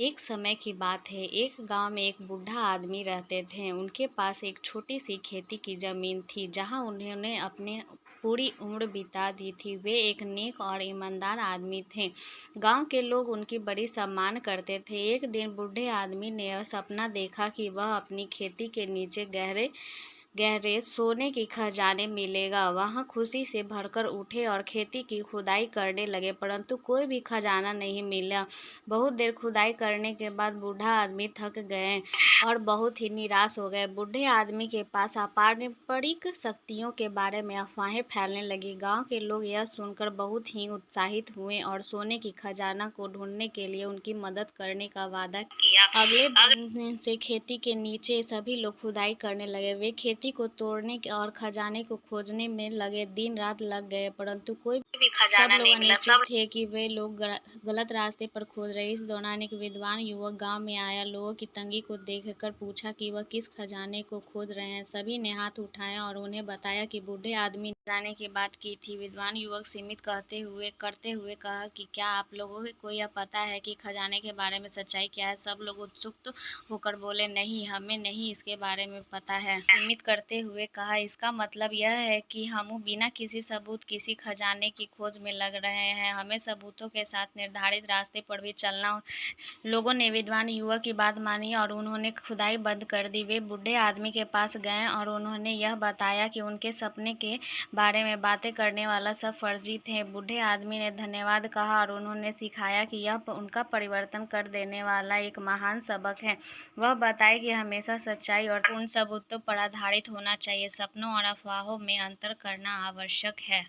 एक समय की बात है। एक गांव में एक बूढ़ा आदमी रहते थे। उनके पास एक छोटी सी खेती की जमीन थी जहां उन्होंने अपनी पूरी उम्र बिता दी थी। वे एक नेक और ईमानदार आदमी थे। गांव के लोग उनकी बड़ी सम्मान करते थे। एक दिन बूढ़े आदमी ने यह सपना देखा कि वह अपनी खेती के नीचे गहरे गहरे सोने की खजाने मिलेगा। वहां खुशी से भरकर उठे और खेती की खुदाई करने लगे, परंतु कोई भी खजाना नहीं मिला। बहुत देर खुदाई करने के बाद बूढ़ा आदमी थक गए और बहुत ही निराश हो गए। बूढ़े आदमी के पास अपारंपरिक शक्तियों के बारे में अफवाहें फैलने लगी। गांव के लोग यह सुनकर बहुत ही उत्साहित हुए और सोने की खजाना को ढूंढने के लिए उनकी मदद करने का वादा किया। अगले दिन से खेती के नीचे सभी लोग खुदाई करने लगे। वे खेती को तोड़ने और खजाने को खोजने में लगे। दिन रात लग गए, परंतु कोई भी खजाना नहीं मिला। सब थे कि वे लोग गलत रास्ते पर खोज रहे। इस दौरान एक विद्वान युवक गांव में आया। लोगों की तंगी को देखकर पूछा कि वह किस खजाने को खोज रहे हैं। सभी ने हाथ उठाया और उन्हें बताया कि बूढ़े आदमी ने खजाने की बात की थी। विद्वान युवक सीमित करते हुए कहा कि क्या आप लोगों को यह पता है कि खजाने के बारे में सच्चाई क्या है? सब लोग उत्सुक होकर बोले, नहीं, हमें नहीं इसके बारे में पता है। सीमित करते हुए कहा, इसका मतलब यह है कि हम बिना किसी सबूत किसी खजाने की खोज में लग रहे हैं। हमें सबूतों के साथ निर्धारित रास्ते पर भी चलना। लोगों ने विद्वान युवक की बात मानी और उन्होंने खुदाई बंद कर दी। वे बूढ़े आदमी के पास गए और उन्होंने यह बताया कि उनके सपने के बारे में बातें करने वाला सब फर्जी थे। बूढ़े आदमी ने धन्यवाद कहा और उन्होंने सिखाया कि यह उनका परिवर्तन कर देने वाला एक महान सबक है। वह बताए कि हमेशा सच्चाई और उन सबूतों पर आधारित होना चाहिए। सपनों और अफवाहों में अंतर करना आवश्यक है।